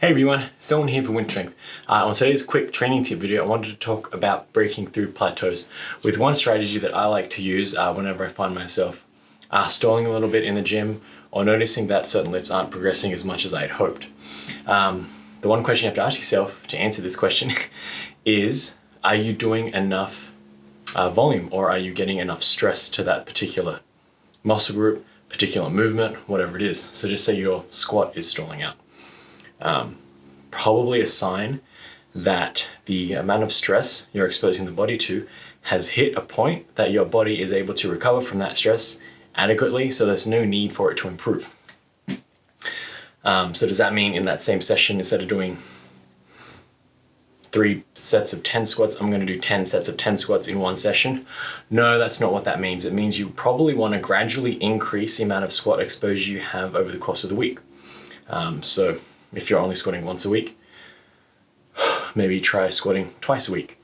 Hey everyone, Someone here for WynnStrength. On today's quick training tip video, I wanted to talk about breaking through plateaus with one strategy that I like to use whenever I find myself stalling a little bit in the gym or noticing that certain lifts aren't progressing as much as I had hoped. The one question you have to ask yourself to answer this question is, are you doing enough volume, or are you getting enough stress to that particular muscle group, particular movement, whatever it is? So just say your squat is stalling out. Probably a sign that the amount of stress you're exposing the body to has hit a point that your body is able to recover from that stress adequately, so there's no need for it to improve. So does that mean in that same session, instead of doing 3 sets of 10 squats, I'm going to do 10 sets of 10 squats in one session? No, that's not what that means. It means you probably want to gradually increase the amount of squat exposure you have over the course of the week. So if you're only squatting once a week, maybe try squatting twice a week.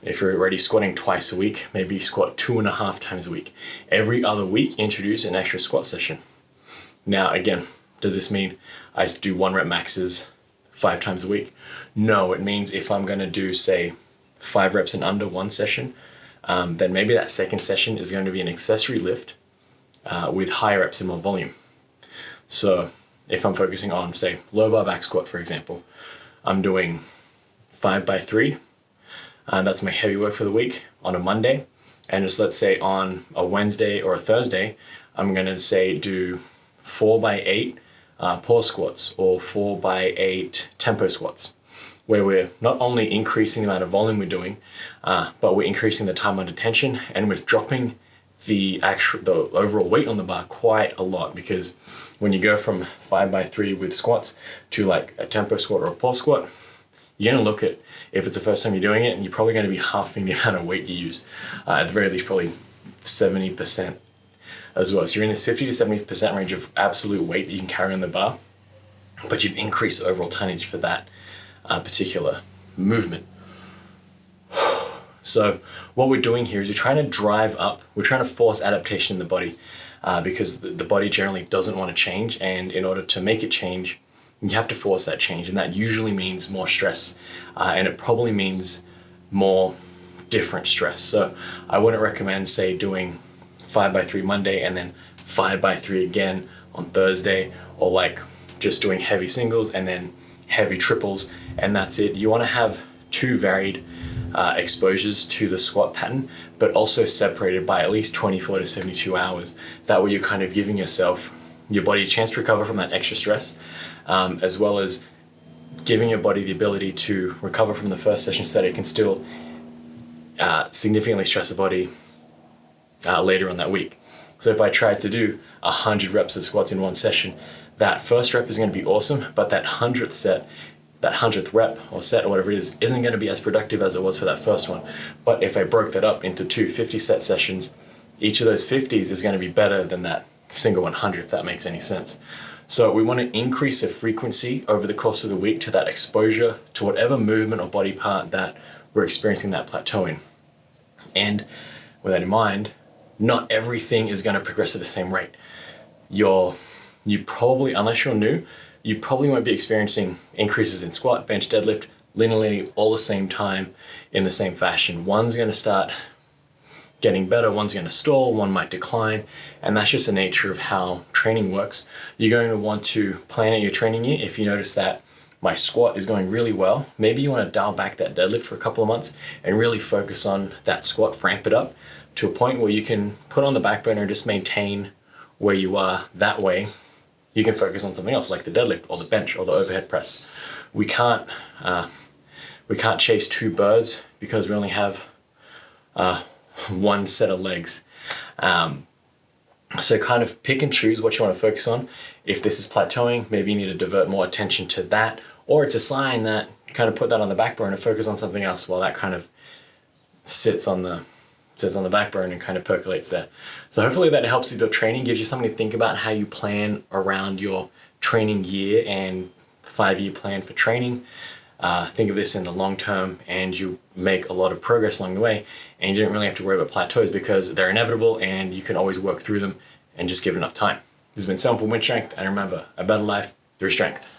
If you're already squatting twice a week, maybe squat 2.5 times a week. Every other week, introduce an extra squat session. Now, again, does this mean I do 1 rep maxes 5 times a week? No, it means if I'm going to do, say, 5 reps and under one session, then maybe that second session is going to be an accessory lift with higher reps and more volume. So if I'm focusing on, say, low bar back squat, for example, I'm doing 5x3, and that's my heavy work for the week on a Monday. And just let's say on a Wednesday or a Thursday, I'm gonna say do 4x8 pause squats or 4x8 tempo squats, where we're not only increasing the amount of volume we're doing, but we're increasing the time under tension, and we're dropping the overall weight on the bar quite a lot, because when you go from 5x3 with squats to like a tempo squat or a pause squat, you're going to look at, if it's the first time you're doing it, and you're probably going to be halving the amount of weight you use, at the very least probably 70% as well. So you're in this 50 to 70% range of absolute weight that you can carry on the bar, but you've increased overall tonnage for that particular movement. So what we're doing here is we're trying to drive up, we're trying to force adaptation in the body, because the body generally doesn't want to change, and in order to make it change, you have to force that change, and that usually means more stress, and it probably means more different stress. So I wouldn't recommend, say, doing 5x3 Monday and then 5x3 again on Thursday, or like just doing heavy singles and then heavy triples, and that's it. You want to have 2 varied exposures to the squat pattern, but also separated by at least 24 to 72 hours. That way you're kind of giving your body a chance to recover from that extra stress, as well as giving your body the ability to recover from the first session so that it can still significantly stress the body later on that week. So if I tried to do 100 reps of squats in one session, that first rep is going to be awesome, but that 100th set, that 100th rep or set or whatever it is, isn't going to be as productive as it was for that first one. But if I broke that up into 2 50-set sessions, each of those 50s is going to be better than that single 100, if that makes any sense. So we want to increase the frequency over the course of the week to that exposure to whatever movement or body part that we're experiencing that plateau in. And with that in mind, not everything is going to progress at the same rate. You probably, unless you're new, you probably won't be experiencing increases in squat, bench, deadlift linearly all the same time in the same fashion. One's going to start getting better, one's going to stall, one might decline, and that's just the nature of how training works. You're going to want to plan out your training year. If you notice that my squat is going really well, maybe you want to dial back that deadlift for a couple of months and really focus on that squat, ramp it up to a point where you can put on the back burner and just maintain where you are. That way you can focus on something else like the deadlift or the bench or the overhead press. We can't chase 2 birds because we only have 1 set of legs. So kind of pick and choose what you want to focus on. If this is plateauing, maybe you need to divert more attention to that, or it's a sign that you kind of put that on the back burner and focus on something else while that kind of sits on the back burner and kind of percolates there. So hopefully that helps with your training, gives you something to think about how you plan around your training year and 5-year plan for training. Think of this in the long term, and you make a lot of progress along the way, and you don't really have to worry about plateaus because they're inevitable and you can always work through them and just give it enough time. This has been Someone from WynnStrength, and remember, a better life through strength.